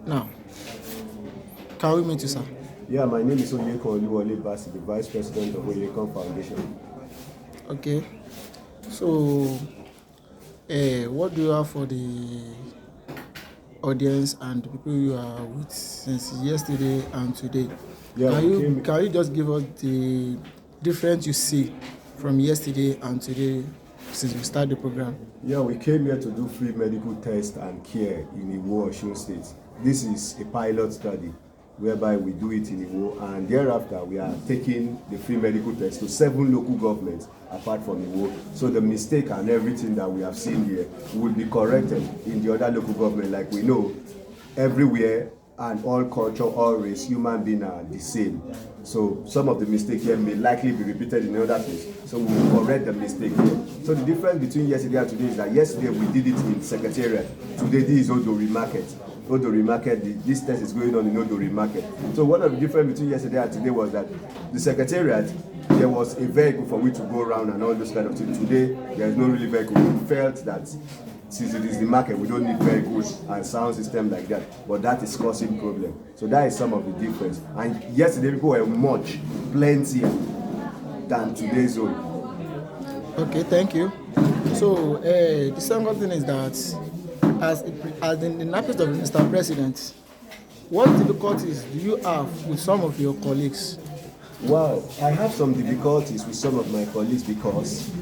Now, can we meet you, sir? Yeah, my name is Oyekan.F, the Vice President of Oyekan Foundation. Okay. So, what do you have for the audience and the people you are with since yesterday and today? Yeah, Can you just give us the difference you see from yesterday and today since we started the program? Yeah, we came here to do free medical test and care in Osun.State. This is a pilot study whereby we do it in Iwo, and thereafter we are taking the free medical test to 7 local governments apart from Iwo. So the mistake and everything that we have seen here will be corrected in the other local government. Like we know, everywhere and all culture, all race, human beings are the same. So some of the mistakes here may likely be repeated in other places. So we will correct the mistake here. So the difference between yesterday and today is that yesterday we did it in Secretariat. Today this is Odori Market. Odori Market, this test is going on in Odori Market. So one of the difference between yesterday and today was that the Secretariat, there was a vehicle for we to go around and all those kind of things. Today, there is no really vehicle. We felt that since it is the market, we don't need vehicles and sound system like that. But that is causing problem. So that is some of the difference. And yesterday, people were plenty than today's own. Okay, thank you. So the second thing is that as in the office of Mr. President, what difficulties do you have with some of your colleagues? Well, I have some difficulties with some of my colleagues because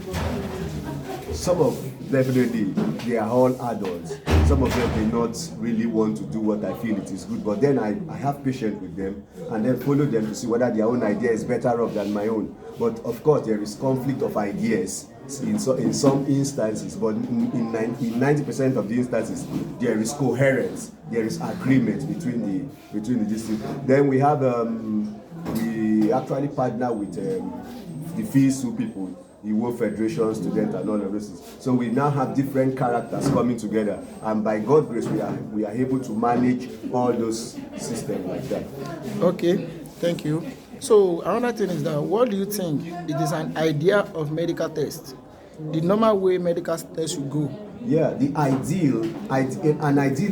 some of definitely they are all adults. Some of them may not really want to do what I feel it is good, but then I have patience with them and then follow them to see whether their own idea is better off than my own. But of course, there is conflict of ideas in some instances, but in 90% of the instances, there is coherence, there is agreement between the districts. Then we have we actually partner with the FISU people, the World Federation students and all of those things. So we now have different characters coming together, and by God's grace, we are able to manage all those systems like that. Okay, thank you. So another thing is that what do you think it is an idea of medical test? The normal way medical test should go? Yeah, an ideal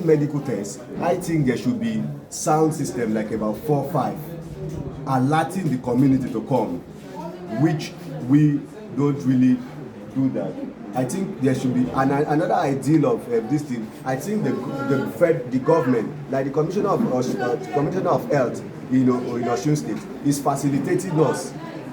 medical test, I think there should be sound system like about 4 or 5 alerting the community to come, which we don't really do that. I think there should be another ideal of this thing. I think the government, like the Commissioner of Health in Osun.State, is facilitating us,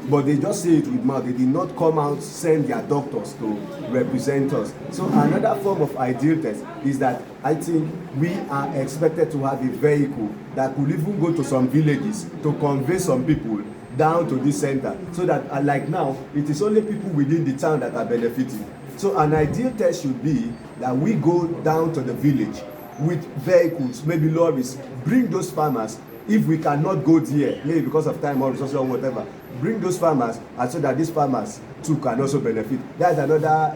but they just say it with mouth. They did not come out, send their doctors to represent us. So another form of ideal test is that I think we are expected to have a vehicle that could even go to some villages to convey some people down to this center, so that like now it is only people within the town that are benefiting. So an ideal test should be that we go down to the village with vehicles, maybe lorries, bring those farmers. If we cannot go there, maybe because of time or resources or whatever, bring those farmers, and so that these farmers too can also benefit. That's another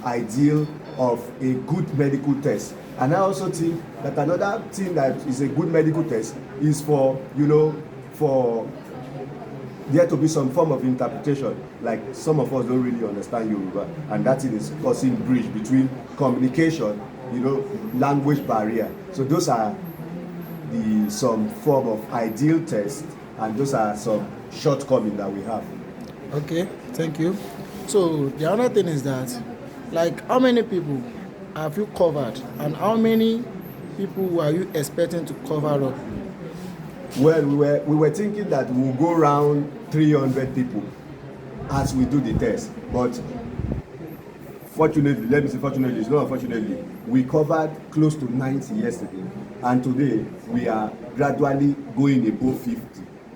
ideal of a good medical test. And I also think that another thing that is a good medical test is for there to be some form of interpretation. Like some of us don't really understand Yoruba, and that is causing bridge between communication, language barrier. So those are some form of ideal test, and those are some shortcomings that we have. Okay, thank you. So the other thing is that, like, how many people have you covered, and how many people are you expecting to cover up? Well, we were thinking that we'll go around 300 people as we do the test, but fortunately, it's not unfortunately, we covered close to 90 yesterday, and today we are gradually going above 50.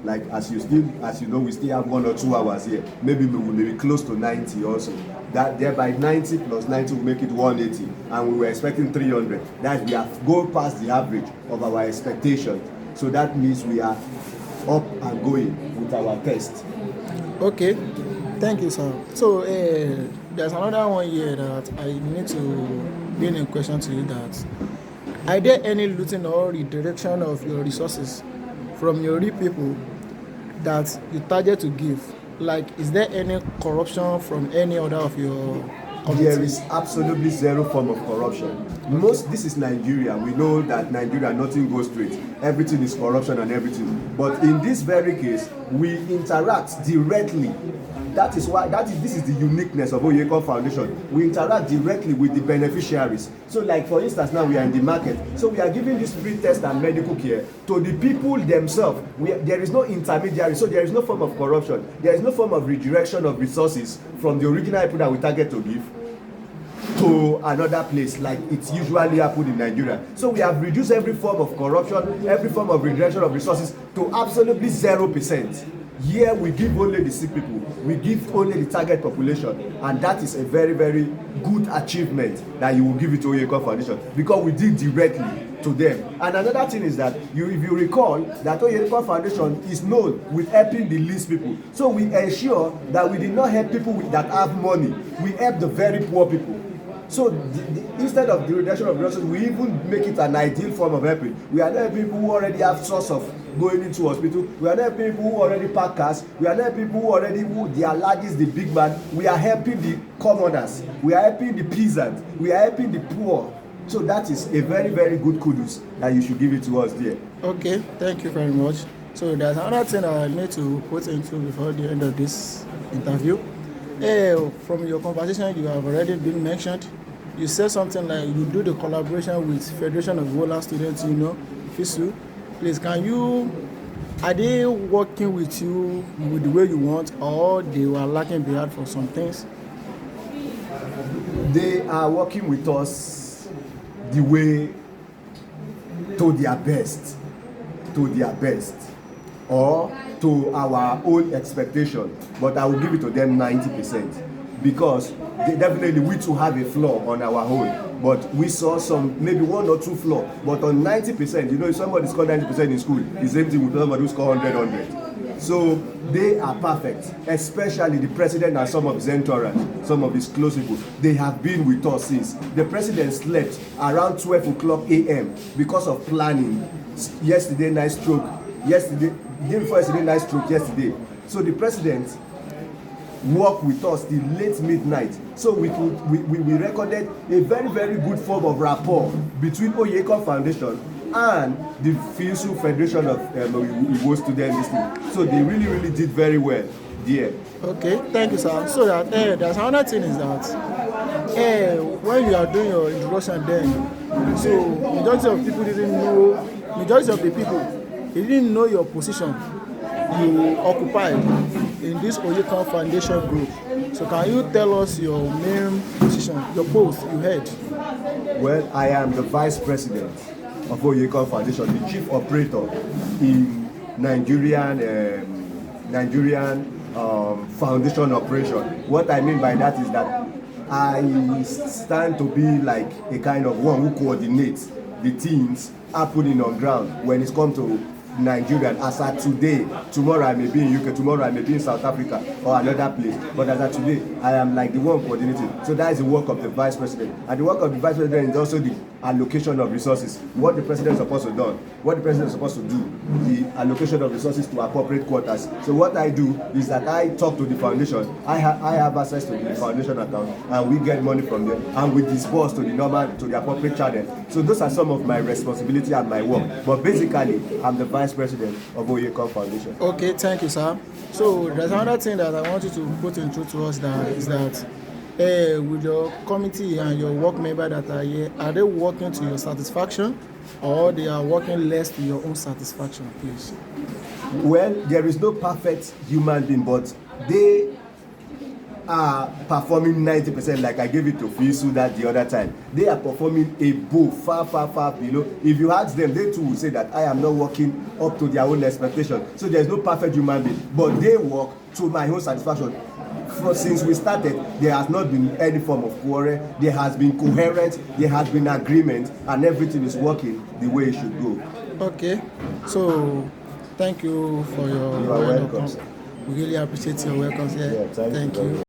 Like as you know, we still have 1 or 2 hours here. Maybe we will be close to 90 also. That thereby 90 plus 90 will make it 180, and we were expecting 300. That we have gone past the average of our expectation. So that means we are up and going with our test. Okay, thank you, sir. So there's another one here that I need to bring in question to you. That are there any looting or redirection of your resources from your people that you target to give? Like, is there any corruption from any other of your committee? There is absolutely zero form of corruption. This is Nigeria. We know that Nigeria, nothing goes straight. Everything is corruption and everything. But in this very case, we interact directly. This is the uniqueness of Oyekan Foundation. We interact directly with the beneficiaries. So like for instance, now we are in the market. So we are giving this free test and medical care to the people themselves. There is no intermediary, so there is no form of corruption. There is no form of redirection of resources from the original people that we target to give to another place like it's usually happened in Nigeria. So we have reduced every form of corruption, every form of redirection of resources to absolutely 0%. Here we give only the sick people, we give only the target population, and that is a very, very good achievement that you will give it to Oyekan Foundation because we did directly to them. And another thing is that if you recall that Oyekan Foundation is known with helping the least people. So we ensure that we did not help people that have money, we help the very poor people. So instead of the reduction of resources, we even make it an ideal form of helping. We are not people who already have source of going into hospital. We are not people who already pack cars. We are not people who their largest, the big man. We are helping the commoners. We are helping the peasant. We are helping the poor. So that is a very, very good kudos that you should give it to us there. Okay, thank you very much. So there's another thing I need to put into before the end of this interview. From your conversation, you have already been mentioned. You said something like you do the collaboration with Federation of Rural Students, FISU. Please, are they working with you with the way you want, or they were lacking behind for some things? They are working with us the way to their best, or to our own expectation. But I will give it to them 90%. Because definitely we too have a flaw on our own, but we saw maybe 1 or 2 flaws. But on 90%, if somebody scored 90% in school, the same thing with somebody who scored 100. So they are perfect, especially the president and some of his entourage, some of his close people. They have been with us since. The president slept around 12 o'clock a.m. because of planning. Yesterday night stroke. Yesterday night stroke. So the president work with us till late midnight, so we recorded a very, very good form of rapport between Oyekan Foundation and the FISU Federation of Igbo Students. So they really, really did very well there. Okay, thank you, sir. So that there's another thing is that when you are doing your introduction then, so majority of the people didn't know your position you occupied in this Oyekan Foundation group. So can you tell us your main position, your post you had? Well, I am the vice president of Oyekan Foundation, the chief operator in Nigerian foundation operation. What I mean by that is that I stand to be like a kind of one who coordinates the things happening on ground when it comes to Nigerian. As at today, tomorrow I may be in UK, tomorrow I may be in South Africa or another place, but as at today I am like the one coordinating. So that is the work of the vice president, and the work of the vice president is also the allocation of resources. What the president is supposed to do, the allocation of resources to appropriate quarters. So what I do is that I talk to the foundation. I have access to the foundation account, and we get money from there, and we disburse to the appropriate channel. So those are some of my responsibility and my work. But basically, I'm the vice president of Oyekan Foundation. Okay, thank you, sir. So there's another thing that I want you to put into to us is that with your committee and your work member that are here, are they working to your satisfaction, or they are working less to your own satisfaction, please? Well, there is no perfect human being, but they are performing 90%, like I gave it to FISU that the other time. They are performing above, far below. If you ask them, they too will say that I am not working up to their own expectation. So there is no perfect human being, but they work to my own satisfaction. Since we started, there has not been any form of quarrel. There has been coherence, there has been agreement, and everything is working the way it should go. Okay, so thank you for your welcome. We really appreciate your welcome here. Yeah, thank you.